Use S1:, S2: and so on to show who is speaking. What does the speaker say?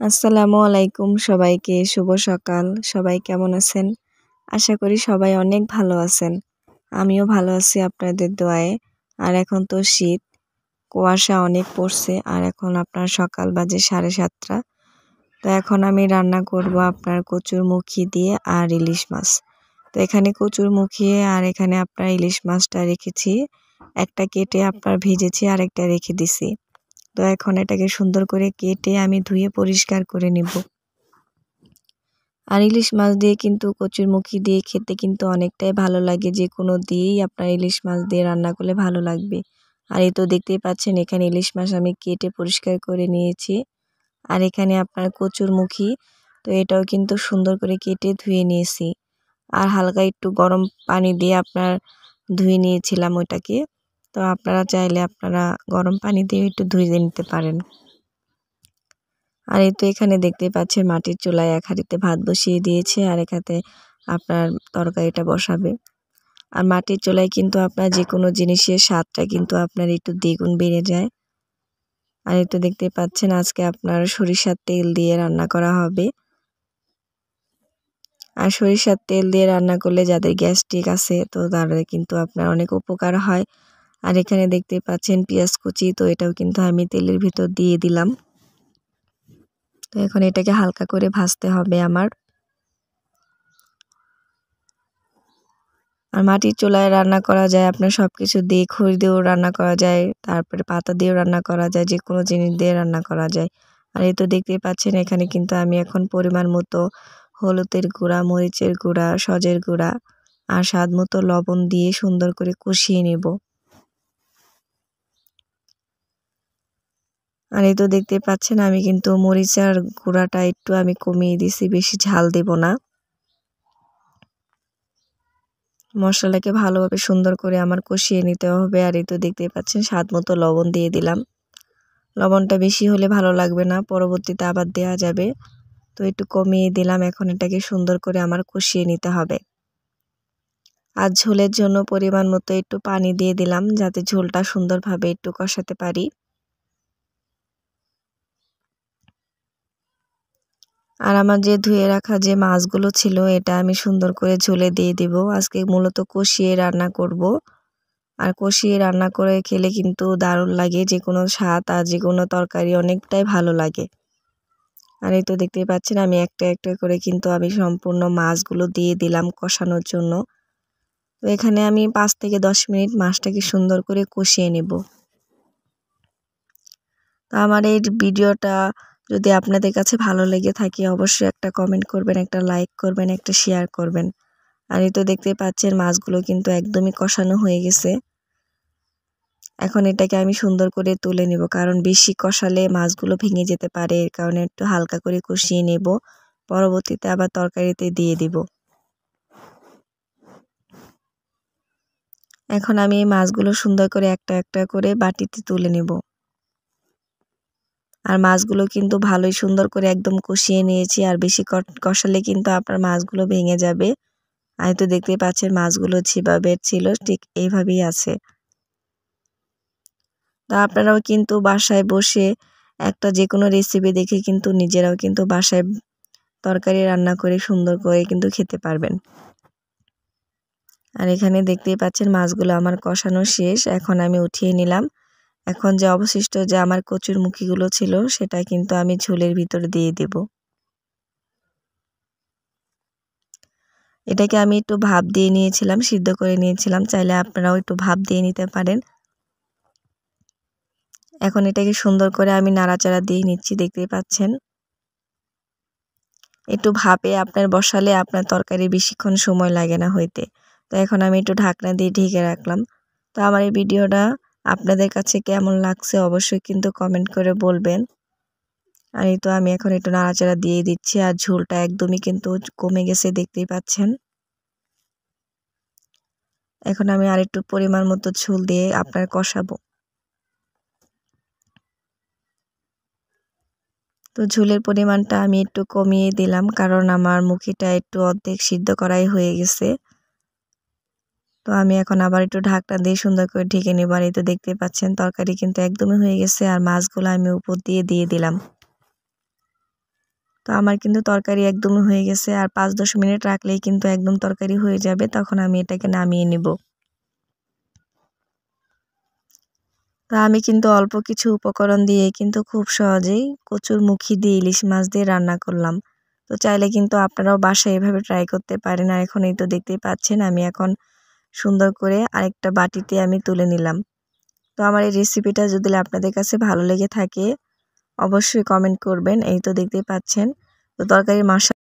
S1: আসসালামু আলাইকুম সবাইকে শুভ সকাল। সবাই কেমন আছেন? আশা করি সবাই অনেক ভালো আছেন। আমিও ভালো আছি আপনাদের দোয়ায়। আর এখন তো শীত, কুয়াশা অনেক পড়ছে আর এখন আপনার সকাল বাজে 7:30। তো এখন আমি রান্না করব আপনার কচুরমুখী দিয়ে আর ইলিশ মাছ। তো এখানে কচুরমুখী আর এখানে আপনার ইলিশ মাছটা রেখেছি। একটা কেটে আপনার ভেজেছি আর একটা রেখে দিছি। তো এখন এটাকে সুন্দর করে কেটে আমি ধুয়ে পরিষ্কার করে নিব। আর ইলিশ মাছ দিয়ে কিন্তু কচুরমুখী দিয়ে খেতে কিন্তু অনেকটাই ভালো লাগে, যে কোনো দিয়েই আপনার ইলিশ মাছ দিয়ে রান্না করলে ভালো লাগবে। আর এই তো দেখতেই পাচ্ছেন এখানে ইলিশ মাছ আমি কেটে পরিষ্কার করে নিয়েছি। আর এখানে আপনার কচুরমুখী, তো এটাও কিন্তু সুন্দর করে কেটে ধুয়ে নিয়েছি। আর হালকা একটু গরম পানি দিয়ে আপনার ধুয়ে নিয়েছিলাম ওইটাকে। তো আপনারা চাইলে আপনারা গরম পানি দিয়ে একটু ধুয়ে নিতে পারেন। আর এই তো এখানে দেখতে পাচ্ছেন মাটির চুলায় এক হাঁড়িতে ভাত বসিয়ে দিয়েছে আর এখানে আপনার তরকারিটা বসাবে। আর মাটির চুলায় কিন্তু আপনার যে কোনো জিনিসের স্বাদটা কিন্তু আপনার একটু দ্বিগুণ বেড়ে যায়। আর এই তো দেখতে পাচ্ছেন আজকে আপনার সরিষার তেল দিয়ে রান্না করা হবে। আর সরিষার তেল দিয়ে রান্না করলে যাদের গ্যাস্ট্রিক আছে তো তাদের কিন্তু আপনার অনেক উপকার হয়। আর এখানে দেখতে পাচ্ছেন পেঁয়াজ কুচি, তো এটাও কিন্তু আমি তেলের ভিতর দিয়ে দিলাম। তো এখন এটাকে হালকা করে ভাজতে হবে আমার। আর মাটির চুলায় রান্না করা যায় আপনার সবকিছু দিয়ে, খড়ি দিয়েও রান্না করা যায়, তারপরে পাতা দিয়েও রান্না করা যায়, যে কোনো জিনিস দিয়ে রান্না করা যায়। আর এই তো দেখতেই পাচ্ছেন এখানে কিন্তু আমি এখন পরিমাণ মতো হলুদের গুঁড়া, মরিচের গুঁড়া, সজের গুঁড়া আর স্বাদ মতো লবণ দিয়ে সুন্দর করে কষিয়ে নেব। আর এই তো দেখতে পাচ্ছেন আমি কিন্তু মরিচের গুঁড়াটা একটু আমি কমিয়ে দিছি, বেশি ঝাল দেব না। মশলাকে ভালোভাবে সুন্দর করে আমার কষিয়ে নিতে হবে। আর এই তো দেখতেই পাচ্ছেন স্বাদ মতো লবণ দিয়ে দিলাম। লবণটা বেশি হলে ভালো লাগবে না, পরবর্তীতে আবার দেওয়া যাবে। তো একটু কমিয়ে দিলাম। এখন এটাকে সুন্দর করে আমার কষিয়ে নিতে হবে। আর ঝোলের জন্য পরিমাণ মতো একটু পানি দিয়ে দিলাম, যাতে ঝোলটা সুন্দরভাবে একটু কষাতে পারি। আর আমার যে ধুয়ে রাখা যে মাছগুলো ছিল এটা আমি সুন্দর করে ঝোলে দিয়ে দিব। আজকে মূলত কষিয়ে রান্না করব। আর কষিয়ে রান্না করে খেলে কিন্তু দারুণ লাগে, যে কোনো স্বাদ আর যে কোনো তরকারি অনেকটাই ভালো লাগে। আর এই তো দেখতেই পাচ্ছেন আমি একটা একটা করে কিন্তু আমি সম্পূর্ণ মাছগুলো দিয়ে দিলাম কষানোর জন্য। তো এখানে আমি 5 থেকে 10 মিনিট মাছটাকে সুন্দর করে কষিয়ে নেব। তো আমার এই ভিডিওটা যদি আপনাদের কাছে ভালো লেগে থাকে অবশ্যই একটা কমেন্ট করবেন, একটা লাইক করবেন, একটা শেয়ার করবেন। আর এই তো দেখতে পাচ্ছেন মাছগুলো কিন্তু একদমই কষানো হয়ে গেছে। এখন এটাকে আমি সুন্দর করে তুলে নেব, কারণ বেশি কষালে মাছগুলো ভেঙে যেতে পারে, এর কারণে একটু হালকা করে কষিয়ে নেব। পরবর্তীতে আবার তরকারিতে দিয়ে দিব। এখন আমি এই মাছগুলো সুন্দর করে একটা একটা করে বাটিতে তুলে নেব। আর মাছগুলো কিন্তু ভালোই সুন্দর করে একদম কষিয়ে নিয়েছি, আর বেশি কষালে কিন্তু আপনার মাছগুলো ভেঙে যাবে। আর তো দেখতেই পাচ্ছেন মাছগুলো যেভাবে ছিল ঠিক এইভাবেই আছে। তা আপনারাও কিন্তু বাসায় বসে একটা যে কোনো রেসিপি দেখে কিন্তু নিজেরাও কিন্তু বাসায় তরকারি রান্না করে সুন্দর করে কিন্তু খেতে পারবেন। আর এখানে দেখতেই পাচ্ছেন মাছগুলো আমার কষানো শেষ, এখন আমি উঠিয়ে নিলাম। এখন যে অবশিষ্ট যে আমার কচুরমুখীগুলো ছিল সেটা কিন্তু আমি ঝোলের ভিতরে দিয়ে দেব। এটাকে আমি একটু ভাপ দিয়ে নিয়েছিলাম, সিদ্ধ করে নিয়েছিলাম, চাইলে আপনারাও একটু ভাপ দিয়ে নিতে পারেন। এখন এটাকে সুন্দর করে আমি নাড়াচাড়া দিয়ে নিচ্ছি, দেখতেই পাচ্ছেন। একটু ভাপে আপনার বসালে আপনার তরকারি বেশিক্ষণ সময় লাগে না হইতে। তো এখন আমি একটু ঢাকনা দিয়ে ঢেকে রাখলাম। তো আমার এই ভিডিওটা আপনাদের কাছে কেমন লাগছে অবশ্যই কিন্তু কমেন্ট করে বলবেন। আর এই তো আমি এখন একটু নাড়াচাড়া দিয়ে দিচ্ছি, আর ঝোলটা একদমই কিন্তু কমে গেছে, দেখতেই পাচ্ছেন। এখন আমি আরেকটু পরিমাণ মতো ঝোল দিয়ে আপনার কষাবো। তো ঝোলের পরিমাণটা আমি একটু কমিয়ে দিলাম, কারণ আমার মুখিটা একটু অর্ধেক সিদ্ধ করাই হয়ে গেছে। তো আমি এখন আবার একটু ঢাকনা দিয়ে সুন্দর করে ঢেকে নেব। আর এই তো দেখতে পাচ্ছেন তরকারি কিন্তু একদমই হয়ে গেছে, আর মাছগুলো আমি উপর দিয়ে দিয়ে দিলাম। তো আমার কিন্তু তরকারি একদম হয়ে গেছে, আর 5-10 মিনিট রাখলেই কিন্তু একদম তরকারি হয়ে যাবে। তখন আমি এটাকে নামিয়ে নেব। তো আমি কিন্তু অল্প কিছু উপকরণ দিয়ে কিন্তু খুব সহজেই কচুরমুখী দিয়ে ইলিশ মাছ দিয়ে রান্না করলাম। তো চাইলে কিন্তু আপনারাও বাসায় এভাবে ট্রাই করতে পারেন। আর এখন এই তো দেখতেই পাচ্ছেন আমি এখন সুন্দর করে আরেকটা বাটিতে আমি তুলে নিলাম। তো আমার এই রেসিপিটা যদি আপনাদের কাছে ভালো লেগে থাকে অবশ্যই কমেন্ট করবেন। এই তো দেখতেই পাচ্ছেন। তো তরকারির